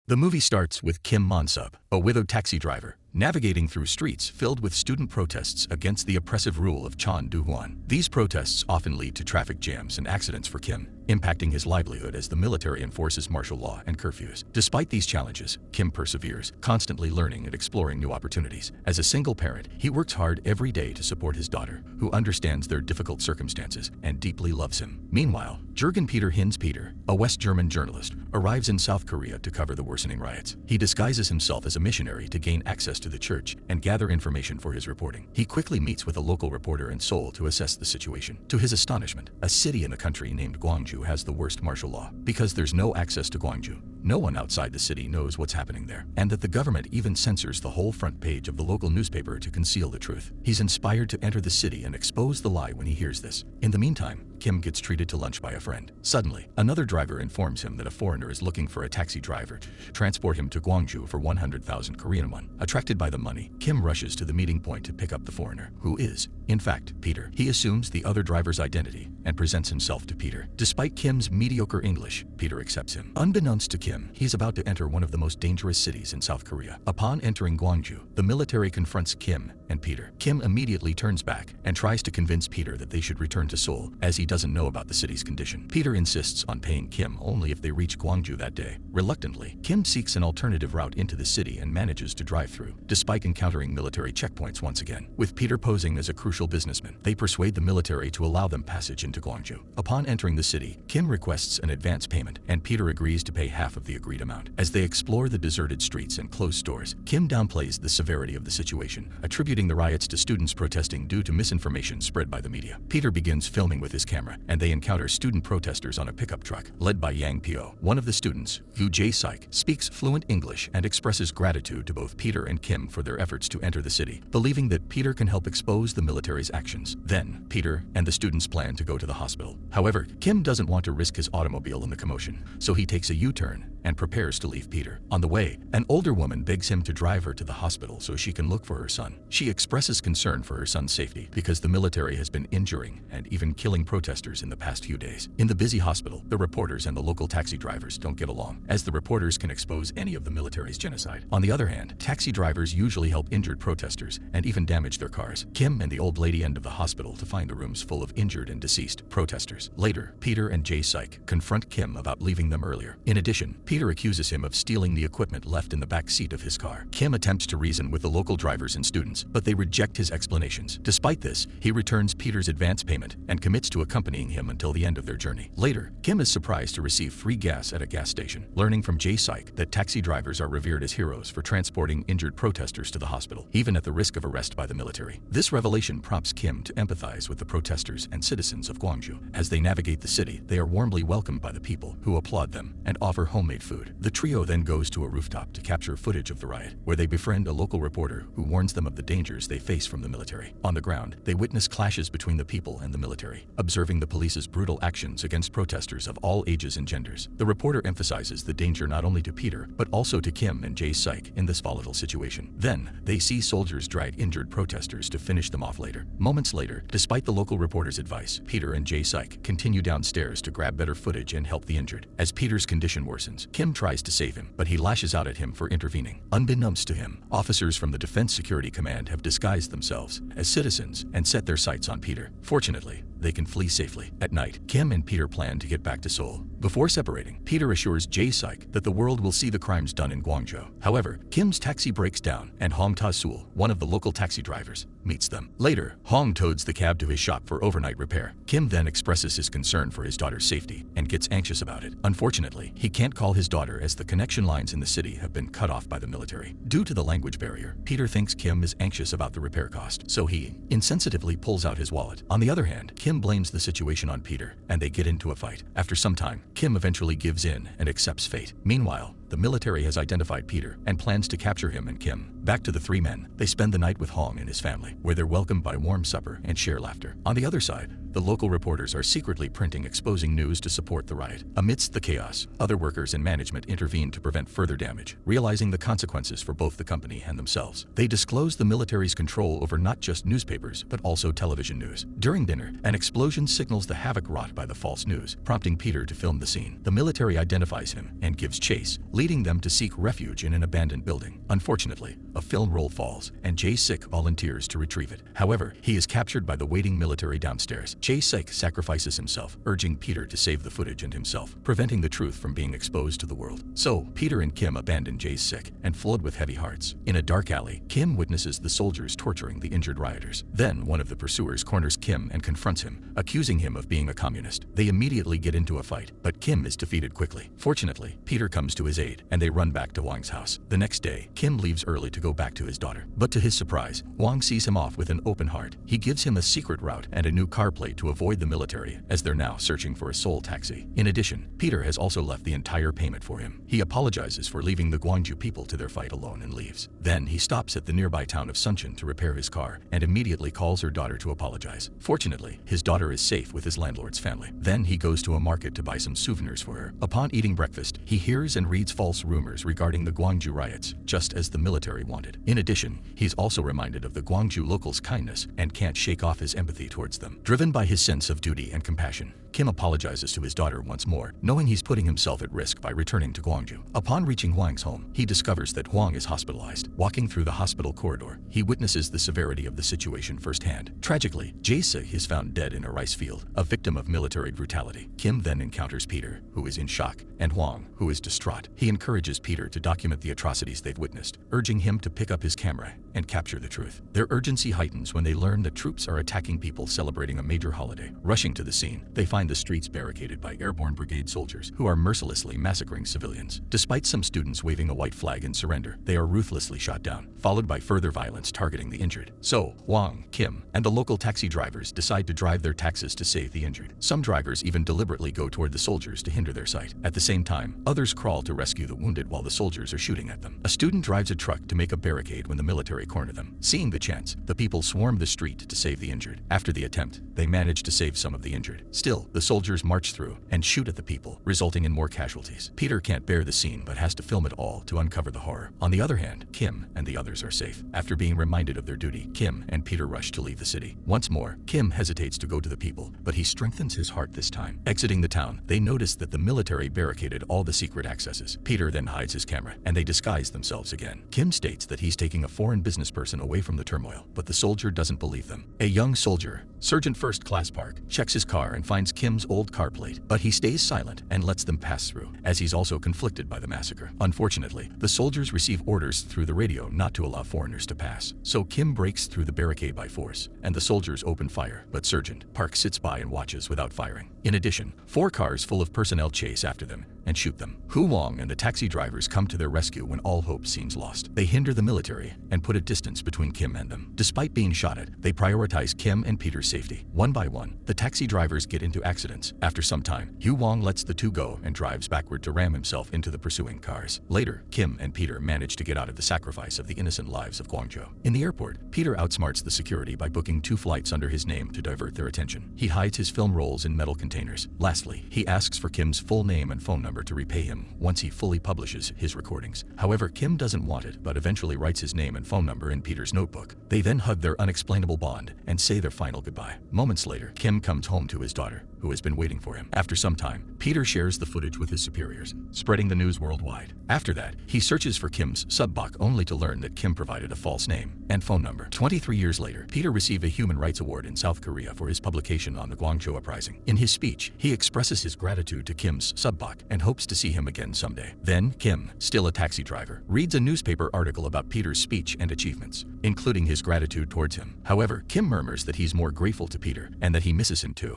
The movie starts with Kim Monsup, a widowed taxi driver, navigating through streets filled with student protests against the oppressive rule of Chon Doo-hwan. These protests often lead to traffic jams and accidents for Kim, impacting his livelihood as the military enforces martial law and curfews. Despite these challenges, Kim perseveres, constantly learning and exploring new opportunities. As a single parent, he works hard every day to support his daughter, who understands their difficult circumstances and deeply loves him. Meanwhile, Jürgen Peter Hinz Peter, a West German journalist, arrives in South Korea to cover the worsening riots. He disguises himself as a missionary to gain access to the church and gather information for his reporting. He quickly meets with a local reporter in Seoul to assess the situation. To his astonishment, a city in the country named Gwangju has the worst martial law. Because there's no access to Gwangju, no one outside the city knows what's happening there, and that the government even censors the whole front page of the local newspaper to conceal the truth. He's inspired to enter the city and expose the lie when he hears this. In the meantime, Kim gets treated to lunch by a friend. Suddenly, another driver informs him that a foreigner is looking for a taxi driver to transport him to Gwangju for 100,000 Korean won. Attracted by the money, Kim rushes to the meeting point to pick up the foreigner, who is, in fact, Peter. He assumes the other driver's identity and presents himself to Peter. Despite Kim's mediocre English, Peter accepts him. Unbeknownst to Kim, he's about to enter one of the most dangerous cities in South Korea. Upon entering Gwangju, the military confronts Kim and Peter. Kim immediately turns back and tries to convince Peter that they should return to Seoul, as he doesn't know about the city's condition. Peter insists on paying Kim only if they reach Gwangju that day. Reluctantly, Kim seeks an alternative route into the city and manages to drive through, despite encountering military checkpoints once again. With Peter posing as a crucial businessman, they persuade the military to allow them passage into Gwangju. Upon entering the city, Kim requests an advance payment, and Peter agrees to pay half of the agreed amount. As they explore the deserted streets and closed stores, Kim downplays the severity of the situation, attributing the riots to students protesting due to misinformation spread by the media. Peter begins filming with his camera, and they encounter student protesters on a pickup truck, led by Yang Pyo. One of the students, Yu Jae-sik, speaks fluent English and expresses gratitude to both Peter and Kim for their efforts to enter the city, believing that Peter can help expose the military's actions. Then, Peter and the students plan to go to the hospital. However, Kim doesn't want to risk his automobile in the commotion, so he takes a U-turn and prepares to leave Peter. On the way, an older woman begs him to drive her to the hospital so she can look for her son. She expresses concern for her son's safety because the military has been injuring and even killing protesters in the past few days. In the busy hospital, the reporters and the local taxi drivers don't get along, as the reporters can expose any of the military's genocide. On the other hand, taxi drivers usually help injured protesters and even damage their cars. Kim and the old lady end of the hospital to find the rooms full of injured and deceased protesters. Later, Peter and Jae-sik confront Kim about leaving them earlier. In addition, Peter accuses him of stealing the equipment left in the back seat of his car. Kim attempts to reason with the local drivers and students, but they reject his explanations. Despite this, he returns Peter's advance payment and commits to accompanying him until the end of their journey. Later, Kim is surprised to receive free gas at a gas station, learning from Jae-sik that taxi drivers are revered as heroes for transporting injured protesters to the hospital, even at the risk of arrest by the military. This revelation prompts Kim to empathize with the protesters and citizens of Gwangju. As they navigate the city, they are warmly welcomed by the people, who applaud them and offer homemade food. The trio then goes to a rooftop to capture footage of the riot, where they befriend a local reporter who warns them of the dangers they face from the military. On the ground, they witness clashes between the people and the military, observing the police's brutal actions against protesters of all ages and genders. The reporter emphasizes the danger not only to Peter, but also to Kim and Jae-sik in this volatile situation. Then, they see soldiers drag injured protesters to finish them off later. Moments later, despite the local reporter's advice, Peter and Jae-sik continue downstairs to grab better footage and help the injured. As Peter's condition worsens, Kim tries to save him, but he lashes out at him for intervening. Unbeknownst to him, officers from the Defense Security Command have disguised themselves as citizens and set their sights on Peter. Fortunately, they can flee safely. At night, Kim and Peter plan to get back to Seoul. Before separating, Peter assures Jae-sik that the world will see the crimes done in Gwangju. However, Kim's taxi breaks down, and Hong Ta-sul, one of the local taxi drivers, meets them. Later, Hong tows the cab to his shop for overnight repair. Kim then expresses his concern for his daughter's safety and gets anxious about it. Unfortunately, he can't call his daughter as the connection lines in the city have been cut off by the military. Due to the language barrier, Peter thinks Kim is anxious about the repair cost, so he insensitively pulls out his wallet. On the other hand, Kim blames the situation on Peter, and they get into a fight. After some time, Kim eventually gives in and accepts fate. Meanwhile, the military has identified Peter and plans to capture him and Kim. Back to the three men, they spend the night with Hong and his family, where they're welcomed by warm supper and share laughter. On the other side, the local reporters are secretly printing exposing news to support the riot. Amidst the chaos, other workers and management intervene to prevent further damage, realizing the consequences for both the company and themselves. They disclose the military's control over not just newspapers, but also television news. During dinner, an explosion signals the havoc wrought by the false news, prompting Peter to film the scene. The military identifies him and gives chase, leading them to seek refuge in an abandoned building. Unfortunately, a film roll falls, and Jae-sik volunteers to retrieve it. However, he is captured by the waiting military downstairs. Jae-sik sacrifices himself, urging Peter to save the footage and himself, preventing the truth from being exposed to the world. So, Peter and Kim abandon Jae-sik and fled with heavy hearts. In a dark alley, Kim witnesses the soldiers torturing the injured rioters. Then, one of the pursuers corners Kim and confronts him, accusing him of being a communist. They immediately get into a fight, but Kim is defeated quickly. Fortunately, Peter comes to his aid, and they run back to Hwang's house. The next day, Kim leaves early to go back to his daughter. But to his surprise, Hwang sees him off with an open heart. He gives him a secret route and a new car plate to avoid the military, as they're now searching for a Seoul taxi. In addition, Peter has also left the entire payment for him. He apologizes for leaving the Gwangju people to their fight alone and leaves. Then he stops at the nearby town of Suncheon to repair his car and immediately calls her daughter to apologize. Fortunately, his daughter is safe with his landlord's family. Then he goes to a market to buy some souvenirs for her. Upon eating breakfast, he hears and reads false rumors regarding the Gwangju riots, just as the military wanted. In addition, he's also reminded of the Gwangju locals' kindness and can't shake off his empathy towards them. Driven by his sense of duty and compassion, Kim apologizes to his daughter once more, knowing he's putting himself at risk by returning to Gwangju. Upon reaching Hwang's home, he discovers that Hwang is hospitalized. Walking through the hospital corridor, he witnesses the severity of the situation firsthand. Tragically, Jae-sik is found dead in a rice field, a victim of military brutality. Kim then encounters Peter, who is in shock, and Hwang, who is distraught. He encourages Peter to document the atrocities they've witnessed, urging him to pick up his camera and capture the truth. Their urgency heightens when they learn that troops are attacking people celebrating a major holiday. Rushing to the scene, they find the streets barricaded by airborne brigade soldiers who are mercilessly massacring civilians. Despite some students waving a white flag in surrender, they are ruthlessly shot down, followed by further violence targeting the injured. So, Hwang, Kim, and the local taxi drivers decide to drive their taxis to save the injured. Some drivers even deliberately go toward the soldiers to hinder their sight. At the same time, others crawl to rescue the wounded while the soldiers are shooting at them. A student drives a truck to make a barricade when the military corner them. Seeing the chance, the people swarm the street to save the injured. After the attempt, they manage to save some of the injured. Still, the soldiers march through and shoot at the people, resulting in more casualties. Peter can't bear the scene but has to film it all to uncover the horror. On the other hand, Kim and the others are safe. After being reminded of their duty, Kim and Peter rush to leave the city. Once more, Kim hesitates to go to the people, but he strengthens his heart this time. Exiting the town, they notice that the military barricaded all the secret accesses. Peter then hides his camera, and they disguise themselves again. Kim states that he's taking a foreign business person away from the turmoil, but the soldier doesn't believe them. A young soldier, Sergeant First Class Park, checks his car and finds Kim's old car plate, but he stays silent and lets them pass through, as he's also conflicted by the massacre. Unfortunately, the soldiers receive orders through the radio not to allow foreigners to pass. So Kim breaks through the barricade by force, and the soldiers open fire, but Sergeant Park sits by and watches without firing. In addition, 4 cars full of personnel chase after them and shoot them. Hwang and the taxi drivers come to their rescue when all hope seems lost. They hinder the military and put a distance between Kim and them. Despite being shot at, they prioritize Kim and Peter's safety. One by one, the taxi drivers get into accidents. After some time, Hwang lets the two go and drives backward to ram himself into the pursuing cars. Later, Kim and Peter manage to get out of the sacrifice of the innocent lives of Gwangju. In the airport, Peter outsmarts the security by booking 2 flights under his name to divert their attention. He hides his film rolls in metal containers. Lastly, he asks for Kim's full name and phone number to repay him once he fully publishes his recordings. However, Kim doesn't want it, but eventually writes his name and phone number in Peter's notebook. They then hug their unexplainable bond and say their final goodbye. Moments later, Kim comes home to his daughter, who has been waiting for him. After some time, Peter shares the footage with his superiors, spreading the news worldwide. After that, he searches for Kim's subbok only to learn that Kim provided a false name and phone number. 23 years later, Peter received a Human Rights Award in South Korea for his publication on the Gwangju Uprising. In his speech, he expresses his gratitude to Kim's subbok and hopes to see him again someday. Then, Kim, still a taxi driver, reads a newspaper article about Peter's speech and achievements, including his gratitude towards him. However, Kim murmurs that he's more grateful to Peter and that he misses him too.